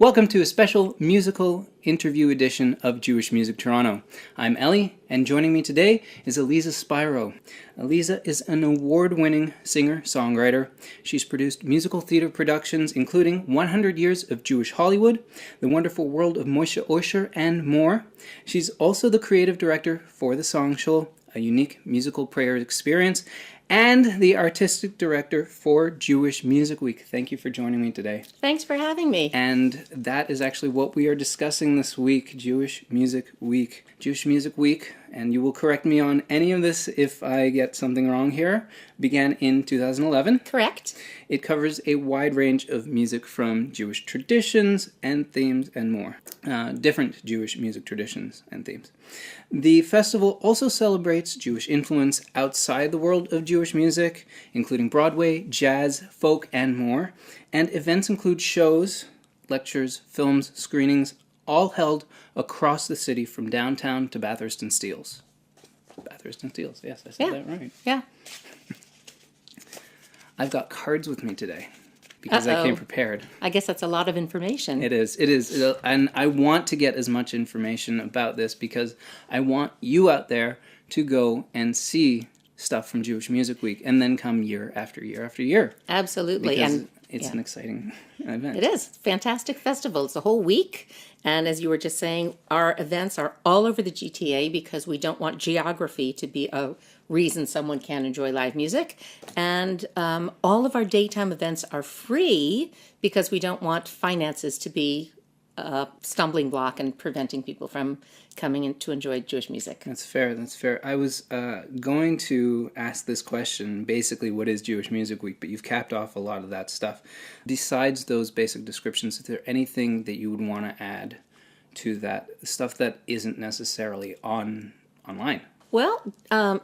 Welcome to a special musical interview edition of Jewish Music Toronto. I'm Eli, and joining me today is Aliza Spiro. Aliza is an award-winning singer-songwriter. She's produced musical theater productions including 100 Years of Jewish Hollywood, The Wonderful World of Moshe Osher, and more. She's also the creative director for The Song Show, a unique musical prayer experience, and the artistic director for Jewish Music Week. Thank you for joining me today. Thanks for having me. And that is actually what we are discussing this week, Jewish Music Week. Jewish Music Week, and you will correct me on any of this if I get something wrong here, began in 2011. Correct. It covers a wide range of music from Jewish traditions and themes and more. Different Jewish music traditions and themes. The festival also celebrates Jewish influence outside the world of Jewish music, including Broadway, jazz, folk, and more. And events include shows, lectures, films, screenings, all held across the city from downtown to Bathurst and Steeles. Bathurst and Steeles, yes, I said that right. Yeah. I've got cards with me today because I came prepared. I guess that's a lot of information. It is. And I want to get as much information about this because I want you out there to go and see stuff from Jewish Music Week and then come year after year after year. Absolutely. Because and it's an exciting event. It is. Fantastic festival. It's a whole week. And as you were just saying, our events are all over the GTA because we don't want geography to be a reason someone can't enjoy live music. And all of our daytime events are free because we don't want finances to be a stumbling block and preventing people from coming in to enjoy Jewish music. That's fair. I was going to ask this question, basically, what is Jewish Music Week? But you've capped off a lot of that stuff. Besides those basic descriptions, is there anything that you would want to add to that, stuff that isn't necessarily online? Well,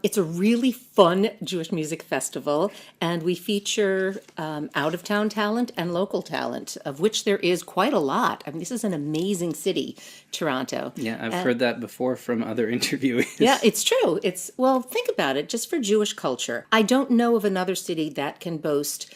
it's a really fun Jewish music festival, and we feature out-of-town talent and local talent, of which there is quite a lot. I mean, this is an amazing city, Toronto. Yeah, I've heard that before from other interviewees. Yeah, it's true. Well, think about it, just for Jewish culture. I don't know of another city that can boast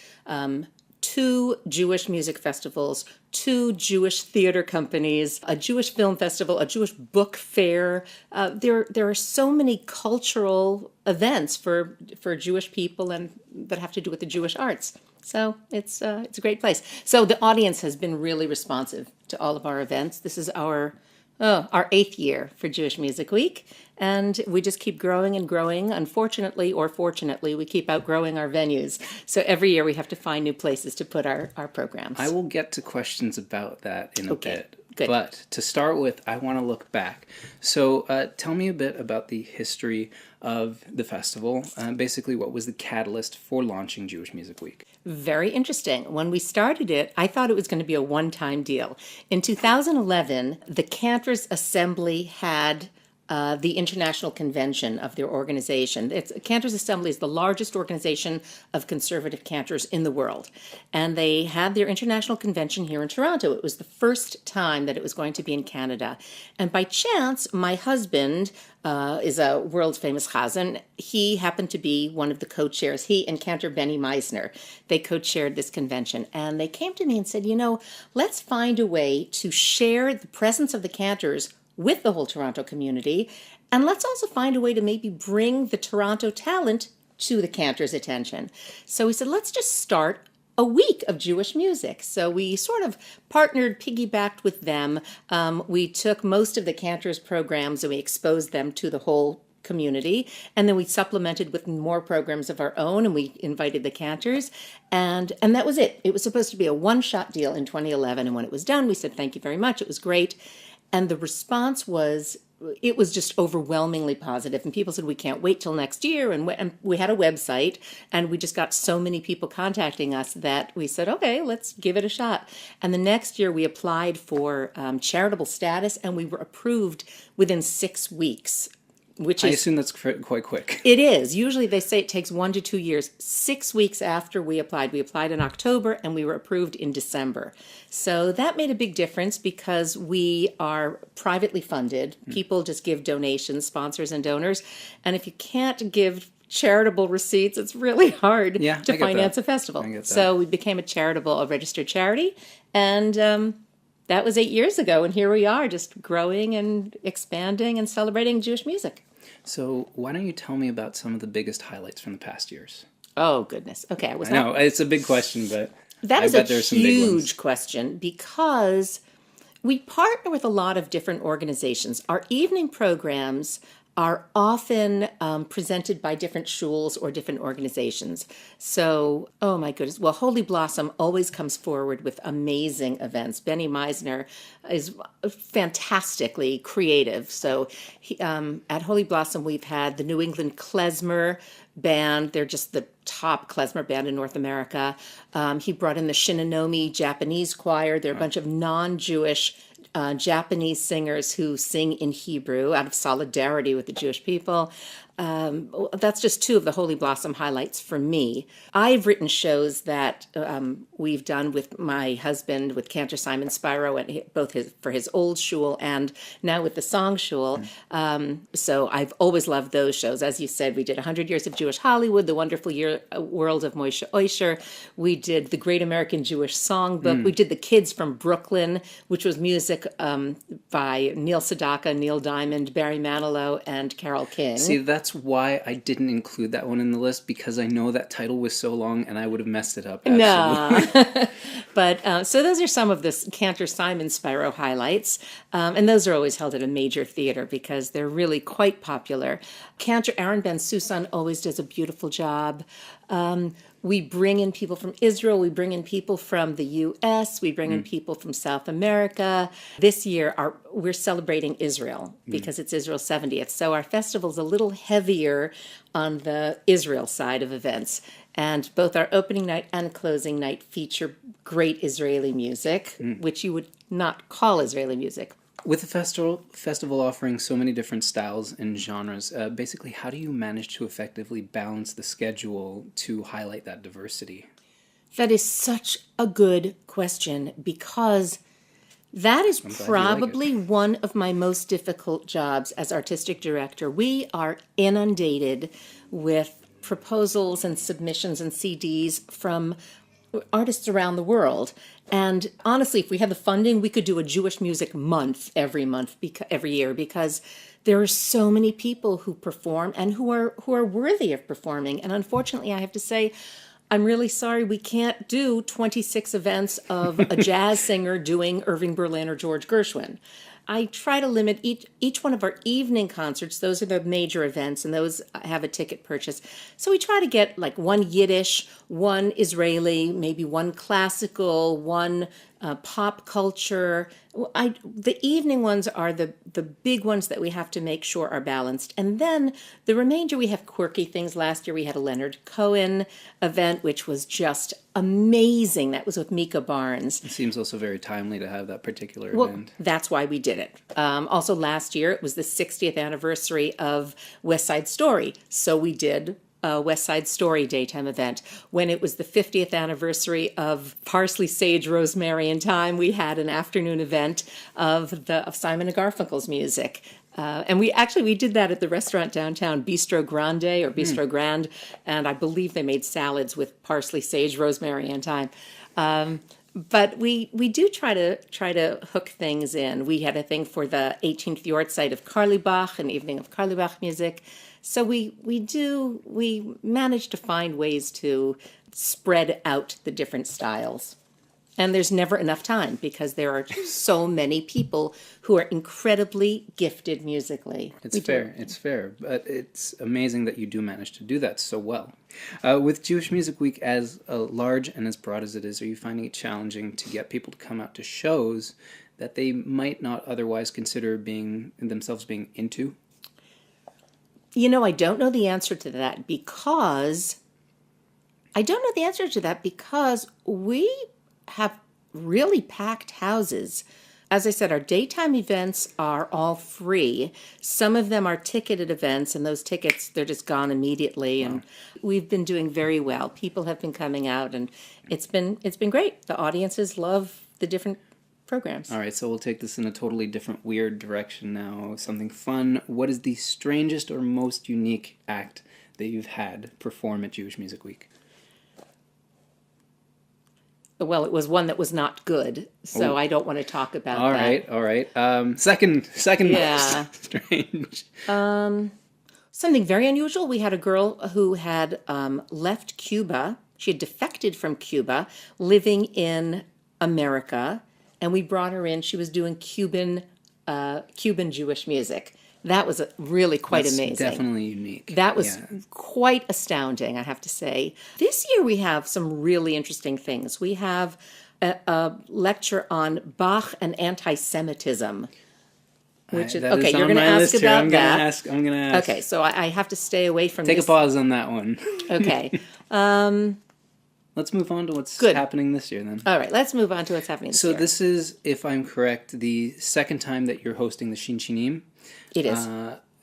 2 Jewish music festivals, 2 Jewish theater companies, a Jewish film festival, a Jewish book fair. There are so many cultural events for Jewish people and that have to do with the Jewish arts. So it's a great place. So the audience has been really responsive to all of our events. This is our 8th year for Jewish Music Week, and we just keep growing and growing. Unfortunately, or fortunately, we keep outgrowing our venues. So every year we have to find new places to put our programs. I will get to questions about that in a bit. Good. But to start with, I want to look back. So tell me a bit about the history of the festival. Basically, what was the catalyst for launching Jewish Music Week? Very interesting. When we started it, I thought it was going to be a one-time deal. In 2011, the Cantors Assembly had the international convention of their organization. Cantors Assembly is the largest organization of conservative cantors in the world. And they had their international convention here in Toronto. It was the first time that it was going to be in Canada. And by chance, my husband is a world famous chazan. He happened to be one of the co-chairs. He and Cantor Benny Meisner, they co-chaired this convention. And they came to me and said, let's find a way to share the presence of the cantors with the whole Toronto community, and let's also find a way to maybe bring the Toronto talent to the Cantors' attention. So we said, let's just start a week of Jewish music. So we sort of piggybacked with them. We took most of the Cantors' programs and we exposed them to the whole community, and then we supplemented with more programs of our own, and we invited the Cantors, and that was it. It was supposed to be a one-shot deal in 2011, and when it was done, we said, thank you very much, it was great. And the response was, it was just overwhelmingly positive. And people said, we can't wait till next year. And we had a website, and we just got so many people contacting us that we said, okay, let's give it a shot. And the next year we applied for charitable status, and we were approved within 6 weeks. I assume that's quite quick. It is. Usually they say it takes 1 to 2 years. 6 weeks after we applied in October, and we were approved in December. So that made a big difference because we are privately funded. People just give donations, sponsors and donors. And if you can't give charitable receipts, it's really hard to finance a festival. So we became a registered charity, and that was 8 years ago, and here we are, just growing and expanding and celebrating Jewish music. So why don't you tell me about some of the biggest highlights from the past years? Oh, goodness. Okay, I know, it's a big question, but that I is bet a there's some big ones. huge question because we partner with a lot of different organizations. Our evening programs are often presented by different shuls or different organizations. So, oh my goodness. Well, Holy Blossom always comes forward with amazing events. Benny Meisner is fantastically creative. So at Holy Blossom, we've had the New England Klezmer band. They're just the top klezmer band in North America. He brought in the Shinanomi Japanese choir. They're a bunch of non-Jewish Japanese singers who sing in Hebrew out of solidarity with the Jewish people. That's just two of the Holy Blossom highlights for me. I've written shows that we've done with my husband, with Cantor Simon Spiro, and both for his old shul and now with the Song Shul. So I've always loved those shows. As you said, we did 100 Years of Jewish Hollywood, The Wonderful World of Moshe Oisher. We did The Great American Jewish Songbook. We did The Kids from Brooklyn, which was music by Neil Sedaka, Neil Diamond, Barry Manilow, and Carole King. See, that's why I didn't include that one in the list, because I know that title was so long and I would have messed it up. Absolutely. No. But so those are some of the Cantor Simon Spiro highlights. And those are always held at a major theater because they're really quite popular. Cantor Aaron Ben Susan always does a beautiful job. We bring in people from Israel. We bring in people from the U.S. We bring in people from South America. This year, we're celebrating Israel because it's Israel's 70th. So our festival's a little heavier on the Israel side of events. And both our opening night and closing night feature great Israeli music, which you would not call Israeli music. With the festival offering so many different styles and genres, basically, how do you manage to effectively balance the schedule to highlight that diversity? That is such a good question because that is probably one of my most difficult jobs as artistic director. We are inundated with proposals and submissions and CDs from artists around the world. And honestly, if we had the funding, we could do a Jewish music month every year because there are so many people who perform and who are worthy of performing. And unfortunately, I have to say, I'm really sorry we can't do 26 events of a jazz singer doing Irving Berlin or George Gershwin. I try to limit each one of our evening concerts. Those are the major events, and those have a ticket purchase. So we try to get like one Yiddish, one Israeli, maybe one classical, one pop culture. The evening ones are the big ones that we have to make sure are balanced. And then the remainder, we have quirky things. Last year we had a Leonard Cohen event, which was just amazing. That was with Mika Barnes. It seems also very timely to have that particular Well, event. that's why we did it. Also last year, it was the 60th anniversary of West Side Story. So we did West Side Story daytime event. When it was the 50th anniversary of Parsley, Sage, Rosemary, and Thyme, we had an afternoon event of Simon and Garfunkel's music. And we did that at the restaurant downtown, Bistro Grande or Bistro Grand, and I believe they made salads with parsley, sage, rosemary, and thyme. But we do try to hook things in. We had a thing for the 18th Yortzeit of Karlibach, an evening of Karlibach music. So we manage to find ways to spread out the different styles. And there's never enough time because there are so many people who are incredibly gifted musically. It's fair. But it's amazing that you do manage to do that so well. With Jewish Music Week as large and as broad as it is, are you finding it challenging to get people to come out to shows that they might not otherwise consider themselves being into? You know, I don't know the answer to that because we have really packed houses. As I said, our daytime events are all free. Some of them are ticketed events, and those tickets, they're just gone immediately. And we've been doing very well. People have been coming out, and it's been great. The audiences love the different programs. All right, so we'll take this in a totally different, weird direction now. Something fun. What is the strangest or most unique act that you've had perform at Jewish Music Week? well, it was one that was not good, so I don't want to talk about All that. right, all right. Second Yeah. most strange. Something very unusual. We had a girl who had left Cuba. She had defected from Cuba, living in America, and we brought her in. She was doing Cuban Jewish music. That was really quite That's amazing. definitely unique. That was Yeah. quite astounding, I have to say. This year we have some really interesting things. We have a lecture on Bach and anti-Semitism, which is That okay. is You're on going to my ask list here. about that. I'm gonna ask. Okay, so I have to stay away from Take this. a pause on that one. Okay. Let's move on to what's Good. happening this year then. All right, let's move on to what's happening this So year. this is, if I'm correct, the second time that you're hosting the Shinchinim. It is.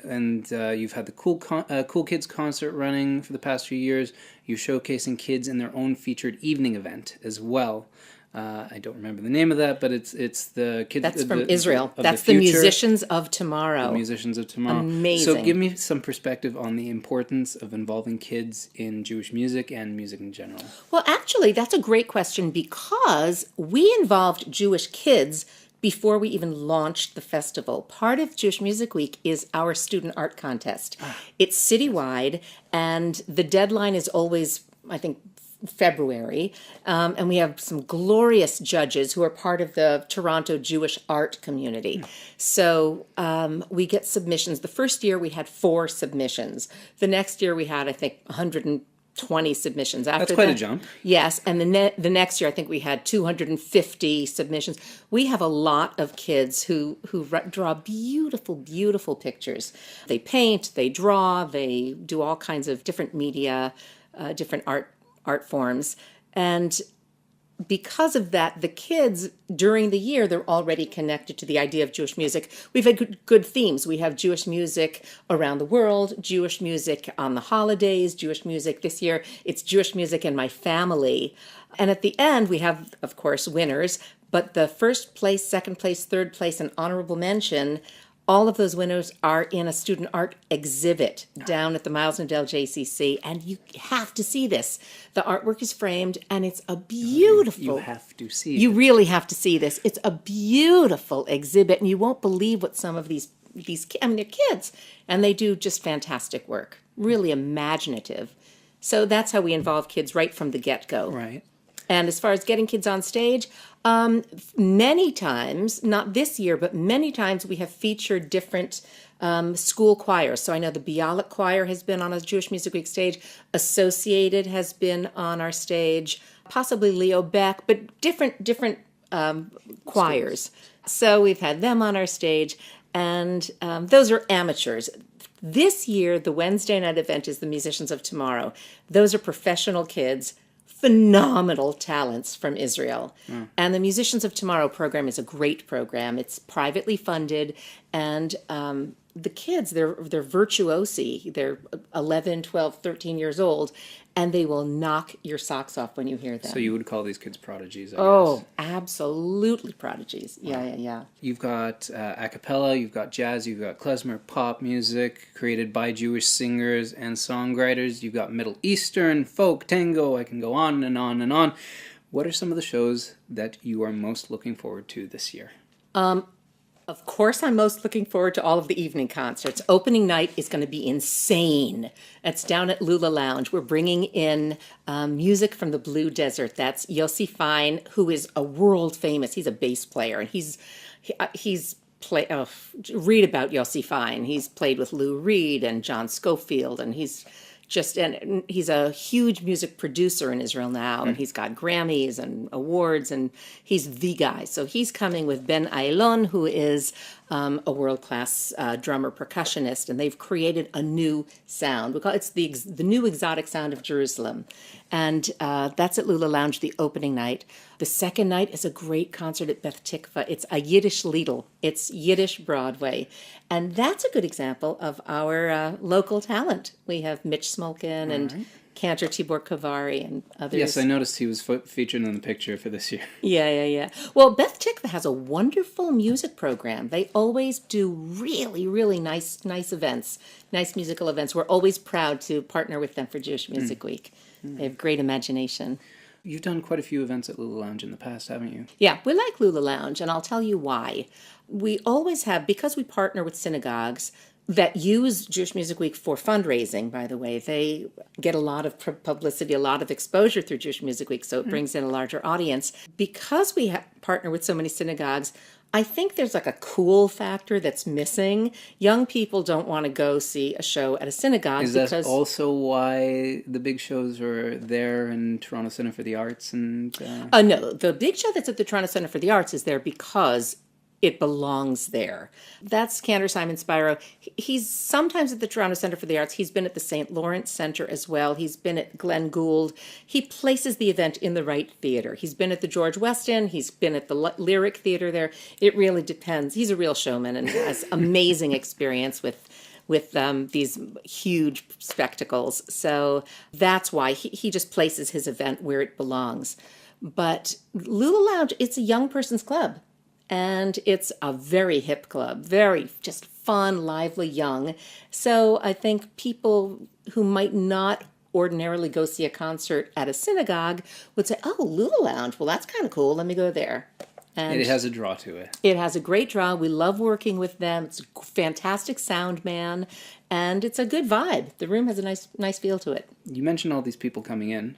And you've had the Cool Kids concert running for the past few years. You're showcasing kids in their own featured evening event as well. I don't remember the name of that, but it's the kids. That's from Israel. Of That's the the future, Musicians of Tomorrow. The Musicians of Tomorrow. Amazing. So give me some perspective on the importance of involving kids in Jewish music and music in general. Well, actually, that's a great question because we involved Jewish kids before we even launched the festival. Part of Jewish Music Week is our student art contest. It's citywide, and the deadline is always, I think, February. And we have some glorious judges who are part of the Toronto Jewish art community. So we get submissions. The first year we had 4 submissions. The next year we had, I think, 120 submissions. After That's quite that, a jump. Yes, and the next year I think we had 250 submissions. We have a lot of kids who draw beautiful, beautiful pictures. They paint, they draw, they do all kinds of different media, different art forms, and because of that, the kids during the year, they're already connected to the idea of Jewish music. We've had good themes. We have Jewish music around the world, Jewish music on the holidays, Jewish music this year. It's Jewish music in my family. And at the end, we have, of course, winners, but the first place, second place, third place, and honorable mention, all of those winners are in a student art exhibit down at the Miles Nodell JCC, and you have to see this. The artwork is framed, and it's a beautiful... You have to see You it. really have to see this. It's a beautiful exhibit, and you won't believe what some of these I mean, they're kids, and they do just fantastic work. Really imaginative. So that's how we involve kids right from the get-go. Right. And as far as getting kids on stage, many times, not this year, but many times we have featured different school choirs. So I know the Bialik Choir has been on a Jewish Music Week stage. Associated has been on our stage. Possibly Leo Beck, but different choirs. So we've had them on our stage, and those are amateurs. This year, the Wednesday night event is the Musicians of Tomorrow. Those are professional kids, phenomenal talents from Israel. And the Musicians of Tomorrow program is a great program. It's privately funded, and the kids, they're virtuosi. They're 11, 12, 13 years old, and they will knock your socks off when you hear them. So you would call these kids prodigies, I Oh, guess. absolutely prodigies. Yeah. You've got a cappella, you've got jazz, you've got klezmer, pop music created by Jewish singers and songwriters. You've got Middle Eastern, folk, tango. I can go on and on and on. What are some of the shows that you are most looking forward to this year? Of course, I'm most looking forward to all of the evening concerts. Opening night is going to be insane. It's down at Lula Lounge. We're bringing in music from the Blue Desert. That's Yossi Fine, who is a world famous. He's a bass player, and he's read about Yossi Fine. He's played with Lou Reed and John Schofield, and he's a huge music producer in Israel now, and he's got Grammys and awards, and he's the guy. So he's coming with Ben Ailon, who is a world-class drummer percussionist, and they've created a new sound. We call it the new exotic sound of Jerusalem, and that's at Lula Lounge the opening night. The second night is a great concert at Beth Tikva. It's a Yiddish Liedl. It's Yiddish Broadway. And that's a good example of our local talent. We have Mitch Smolkin and Cantor Tibor Kavari and others. Yes, I noticed he was featured in the picture for this year. Yeah. Well, Beth Tikva has a wonderful music program. They always do really, really nice events, nice musical events. We're always proud to partner with them for Jewish Music Week. They have great imagination. You've done quite a few events at Lula Lounge in the past, haven't you? Yeah, we like Lula Lounge, and I'll tell you why. We always have, because we partner with synagogues that use Jewish Music Week for fundraising, by the way. They get a lot of publicity, a lot of exposure through Jewish Music Week, so it brings in a larger audience. Because we partner with so many synagogues, I think there's like a cool factor that's missing. Young people don't want to go see a show at a synagogue. Is that also why the big shows are there in Toronto Centre for the Arts? And No, the big show that's at the Toronto Centre for the Arts is there because it belongs there. That's Cantor Simon Spiro. He's sometimes at the Toronto Centre for the Arts. He's been at the St. Lawrence Centre as well. He's been at Glenn Gould. He places the event in the right theatre. He's been at the George West End. He's been at the Lyric Theatre there. It really depends. He's a real showman and has amazing experience with these huge spectacles. So that's why he just places his event where it belongs. But Lula Lounge, it's a young person's club. And it's a very hip club, very just fun, lively, young. So I think people who might not ordinarily go see a concert at a synagogue would say, oh, Lula Lounge, well, that's kind of cool. Let me go there. And it has a draw to it. It has a great draw. We love working with them. It's a fantastic sound man, and it's a good vibe. The room has a nice feel to it. You mentioned all these people coming in,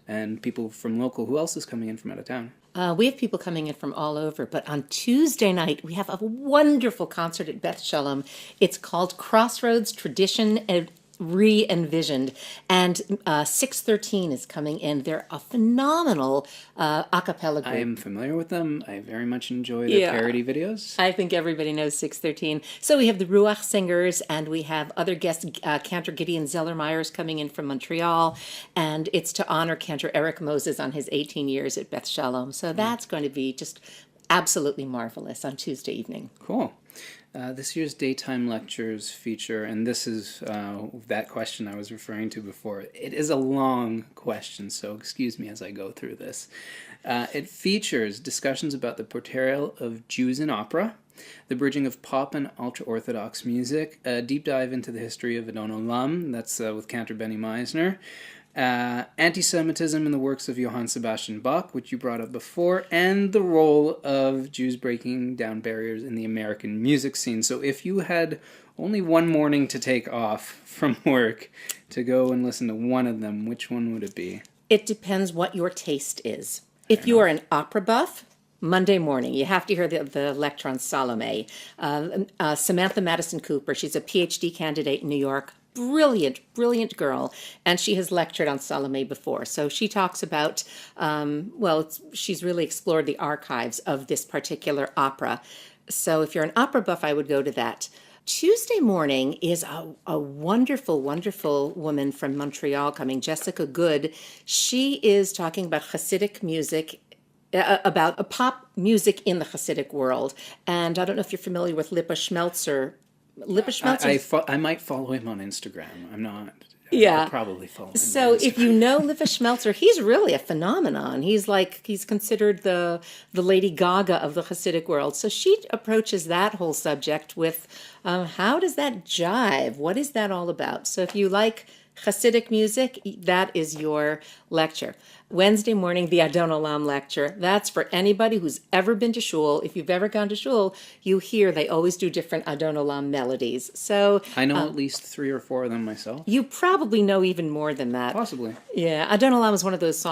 and people from local. Who else is coming in from out of town? We have people coming in from all over, but on Tuesday night, we have a wonderful concert at Beth Shalom. It's called Crossroads Tradition Re-Envisioned, and 613 is coming in. They're a phenomenal a cappella group. I am familiar with them. I very much enjoy their parody videos. I think everybody knows 613. So we have the Ruach Singers, and we have other guests. Cantor Gideon Zellermeyer's coming in from Montreal, and it's to honor Cantor Eric Moses on his 18 years at Beth Shalom. So that's going to be just absolutely marvelous on Tuesday evening. Cool. This year's daytime lectures feature, and this is that question I was referring to before. It is a long question, so excuse me as I go through this. It features discussions about the portrayal of Jews in opera, the bridging of pop and ultra-Orthodox music, a deep dive into the history of Adon Olam, that's with Cantor Benny Meisner, anti-Semitism in the works of Johann Sebastian Bach, which you brought up before, and the role of Jews breaking down barriers in the American music scene. So if you had only one morning to take off from work to go and listen to one of them, which one would it be? It depends what your taste is. If you are an opera buff, Monday morning, you have to hear the lecture on Salome. Samantha Madison Cooper, she's a PhD candidate in New York. Brilliant girl, and she has lectured on Salome before. So she talks about, she's really explored the archives of this particular opera. So if you're an opera buff, I would go to that. Tuesday morning is a wonderful woman from Montreal coming, Jessica Good. She is talking about Hasidic music, about pop music in the Hasidic world. And I don't know if you're familiar with Lipa Schmelzer. I might follow him on Instagram. I'm not. Yeah. I'll probably follow him. So if you know Lipa Schmelzer, he's really a phenomenon. He's considered the Lady Gaga of the Hasidic world. So she approaches that whole subject with how does that jive? What is that all about? So if you like Hasidic music, that is your lecture. Wednesday morning, the Adon Olam lecture. That's for anybody who's ever been to shul. If you've ever gone to shul, you hear they always do different Adon Olam melodies. So I know at least 3 or 4 of them myself. You probably know even more than that. Possibly. Yeah, Adon Olam is one of those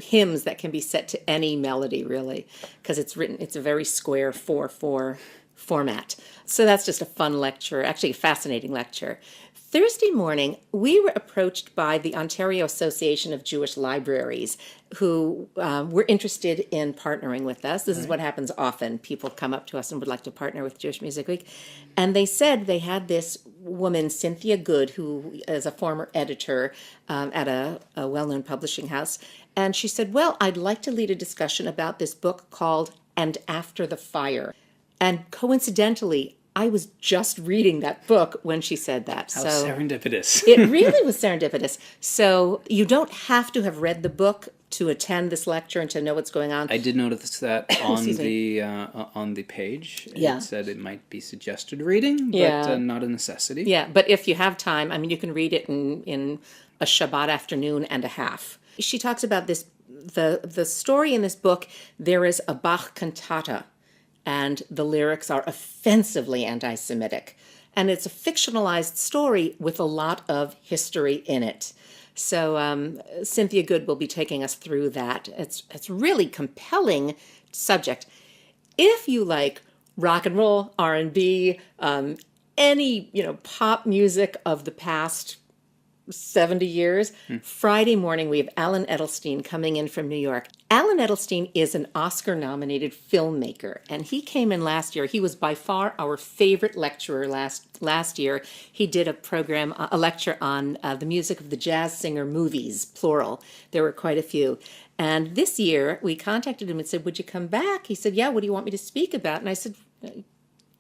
hymns that can be set to any melody, really, because it's a very square 4/4 format. So that's just a fun lecture, actually a fascinating lecture. Thursday morning, we were approached by the Ontario Association of Jewish Libraries, who were interested in partnering with us. This is what happens often. People come up to us and would like to partner with Jewish Music Week. And they said they had this woman, Cynthia Good, who is a former editor at a well-known publishing house. And she said, well, I'd like to lead a discussion about this book called And After the Fire. And coincidentally, I was just reading that book when she said that. How serendipitous. It really was serendipitous. So you don't have to have read the book to attend this lecture and to know what's going on. I did notice that on the page. It said it might be suggested reading, but not a necessity. Yeah, but if you have time, I mean, you can read it in a Shabbat afternoon and a half. She talks about this the story in this book, there is a Bach cantata, and the lyrics are offensively anti-Semitic. And it's a fictionalized story with a lot of history in it. So Cynthia Good will be taking us through that. It's really compelling subject. If you like rock and roll, R&B, any pop music of the past 70 years, Friday morning we have Alan Edelstein coming in from New York. Alan Edelstein is an Oscar-nominated filmmaker, and he came in last year. He was by far our favorite lecturer last year. He did a lecture on the music of the jazz singer movies, plural. There were quite a few. And this year we contacted him and said, would you come back? He said, yeah, what do you want me to speak about? And I said,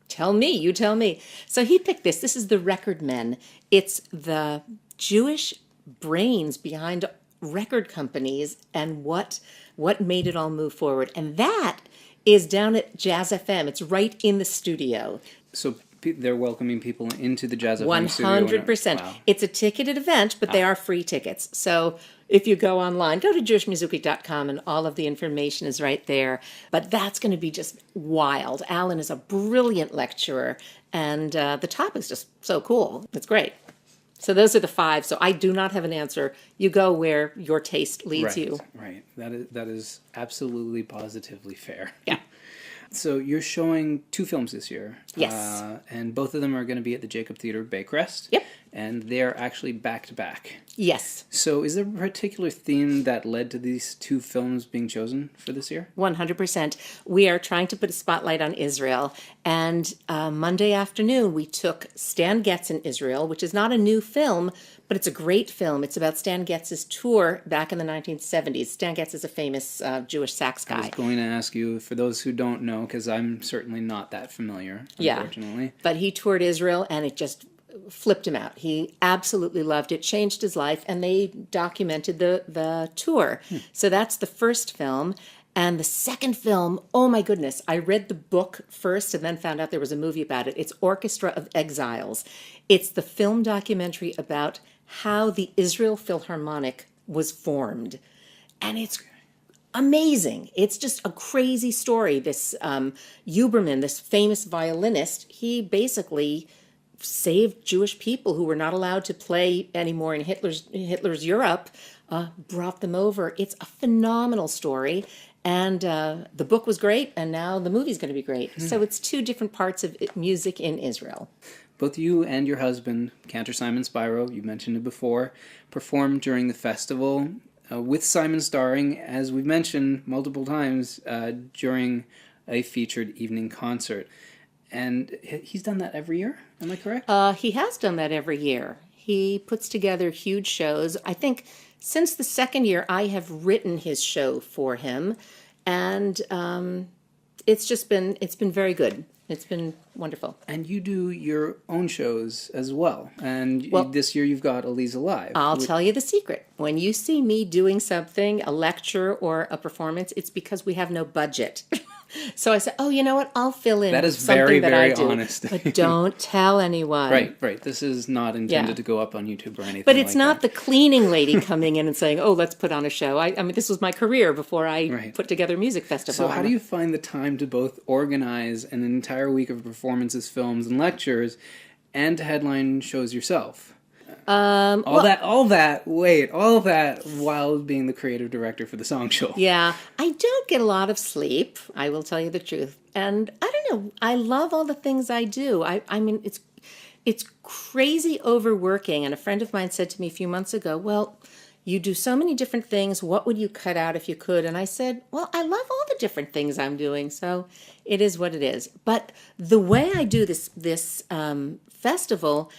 tell me, you tell me. So he picked this. This is The Record Men. It's the Jewish brains behind record companies and what made it all move forward. And that is down at Jazz FM. It's right in the studio. So they're welcoming people into the Jazz FM studio. 100%. Wow. It's a ticketed event, but they are free tickets. So if you go online, go to jewishmusicweek.com and all of the information is right there. But that's going to be just wild. Alan is a brilliant lecturer, and the topic's just so cool. It's great. So those are the 5. So I do not have an answer. You go where your taste leads you. Right. That is absolutely positively fair. Yeah. So you're showing 2 films this year. Yes. And both of them are going to be at the Jacob Theatre Baycrest. Yep. And they're actually back to back. Yes. So is there a particular theme that led to these 2 films being chosen for this year? 100%. We are trying to put a spotlight on Israel. And Monday afternoon, we took Stan Getz in Israel, which is not a new film, but it's a great film. It's about Stan Getz's tour back in the 1970s. Stan Getz is a famous Jewish sax guy. I was going to ask you, for those who don't know, because I'm certainly not that familiar, unfortunately. Yeah, but he toured Israel, and it just flipped him out. He absolutely loved it, changed his life, and they documented the tour. So that's the first film. And the second film, oh my goodness, I read the book first and then found out there was a movie about it. It's Orchestra of Exiles. It's the film documentary about how the Israel Philharmonic was formed. And it's amazing. It's just a crazy story. This Huberman, this famous violinist, he basically saved Jewish people who were not allowed to play anymore in Hitler's Europe, brought them over. It's a phenomenal story. And the book was great, and now the movie's going to be great. So it's 2 different parts of music in Israel. Both you and your husband, Cantor Simon Spiro, you mentioned it before, performed during the festival with Simon starring, as we've mentioned multiple times, during a featured evening concert. And he's done that every year, am I correct? He has done that every year. He puts together huge shows. I think since the second year, I have written his show for him, and it's been very good. It's been wonderful. And you do your own shows as well. And this year you've got Aliza Live. I'll tell you the secret. When you see me doing something, a lecture or a performance, it's because we have no budget. So I said, oh, you know what? I'll fill in that is something very, that very I do. honest. But don't tell anyone. Right. This is not intended to go up on YouTube or anything But it's like not that. the cleaning lady coming in and saying, oh, let's put on a show. I mean, this was my career before I put together a music festival. So how do you find the time to both organize an entire week of performances, films, and lectures, and to headline shows yourself? All that while being the creative director for the Song Show. Yeah, I don't get a lot of sleep, I will tell you the truth. And I don't know, I love all the things I do. I mean, it's crazy overworking. And a friend of mine said to me a few months ago, well, you do so many different things. What would you cut out if you could? And I said, well, I love all the different things I'm doing. So it is what it is. But the way I do this festival,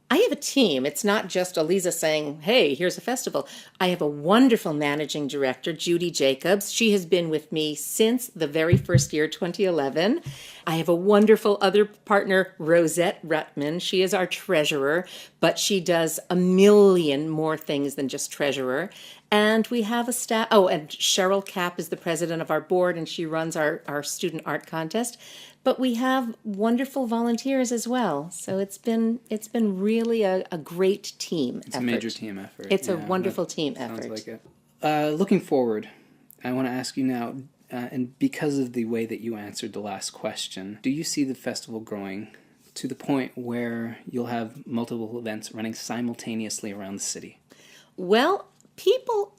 I have a team. It's not just Aliza saying, hey, here's a festival. I have a wonderful managing director, Judy Jacobs. She has been with me since the very first year, 2011. I have a wonderful other partner, Rosette Rutman. She is our treasurer, but she does a million more things than just treasurer. And we have a staff. Oh, and Cheryl Kapp is the president of our board, and she runs our student art contest. But we have wonderful volunteers as well. So it's been really a great team effort. It's a major team effort. It's a wonderful team effort. Sounds like it. Looking forward, I want to ask you now, and because of the way that you answered the last question, do you see the festival growing to the point where you'll have multiple events running simultaneously around the city? Well, people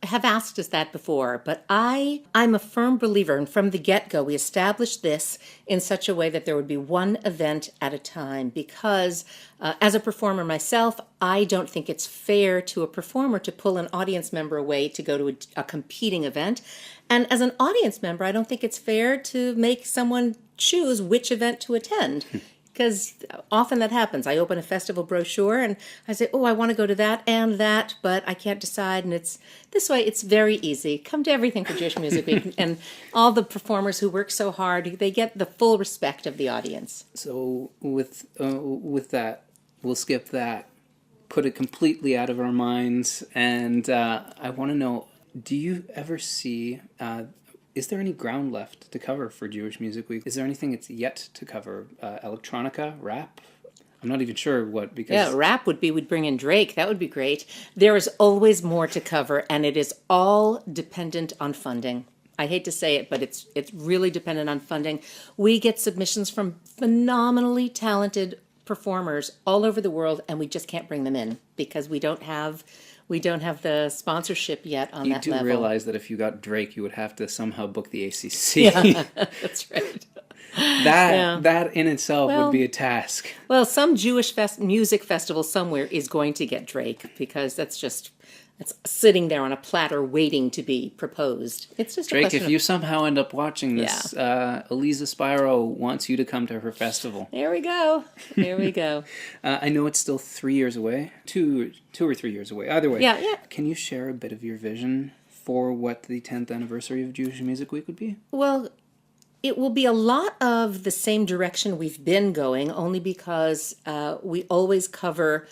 have asked us that before, but I'm a firm believer, and from the get-go, we established this in such a way that there would be one event at a time, because as a performer myself, I don't think it's fair to a performer to pull an audience member away to go to a competing event. And as an audience member, I don't think it's fair to make someone choose which event to attend. Because often that happens. I open a festival brochure and I say, oh, I want to go to that, but I can't decide. And it's this way, it's very easy. Come to everything for Jewish Music Week. And all the performers who work so hard, they get the full respect of the audience. So with that, we'll skip that, put it completely out of our minds. And I want to know, do you ever see... is there any ground left to cover for Jewish Music Week? Is there anything it's yet to cover? Electronica? Rap? I'm not even sure what, because... Yeah, rap would be, we'd bring in Drake. That would be great. There is always more to cover, and it is all dependent on funding. I hate to say it, but it's really dependent on funding. We get submissions from phenomenally talented performers all over the world, and we just can't bring them in because we don't have the sponsorship yet on that level. You do realize that if you got Drake, you would have to somehow book the ACC. Yeah, that's right. That in itself would be a task. Well, some Jewish music festival somewhere is going to get Drake, because that's sitting there on a platter waiting to be proposed. It's just Drake, a question if you somehow end up watching this, Eliza Spiro wants you to come to her festival. There we go. There we go. I know it's still 3 years away, two or 3 years away. Either way, Yeah. Can you share a bit of your vision for what the 10th anniversary of Jewish Music Week would be? Well, it will be a lot of the same direction we've been going, only because we always cover,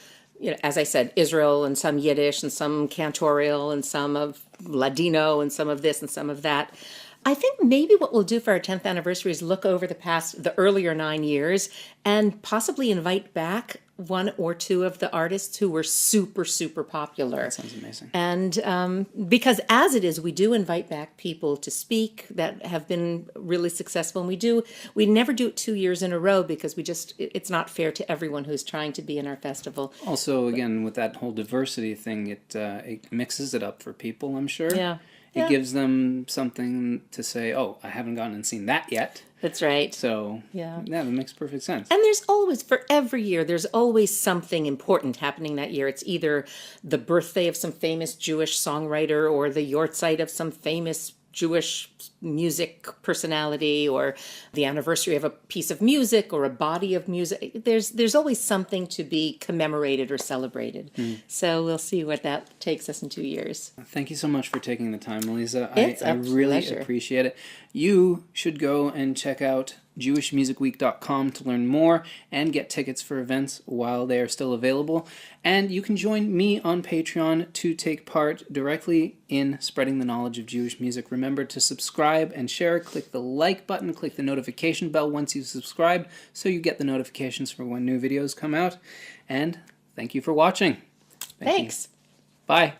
as I said, Israel and some Yiddish and some cantorial and some of Ladino and some of this and some of that. I think maybe what we'll do for our 10th anniversary is look over the earlier 9 years and possibly invite back one or two of the artists who were super, super popular. That sounds amazing. And because as it is, we do invite back people to speak that have been really successful. And we never do it 2 years in a row because it's not fair to everyone who's trying to be in our festival. Also, again, with that whole diversity thing, it mixes it up for people, I'm sure. Yeah. It gives them something to say, oh, I haven't gone and seen that yet. That's right. So, that makes perfect sense. And there's always, for every year, there's always something important happening that year. It's either the birthday of some famous Jewish songwriter or the yortzeit of some famous Jewish music personality, or the anniversary of a piece of music or a body of music. There's always something to be commemorated or celebrated. So we'll see what that takes us in 2 years. Thank you so much for taking the time, Elisa. It's I a really pleasure. appreciate it. You should go and check out jewishmusicweek.com to learn more and get tickets for events while they are still available. And you can join me on Patreon to take part directly in spreading the knowledge of Jewish music. Remember to subscribe and share. Click the like button, click the notification bell once you subscribe so you get the notifications for when new videos come out. And thank you for watching. Thanks. Bye.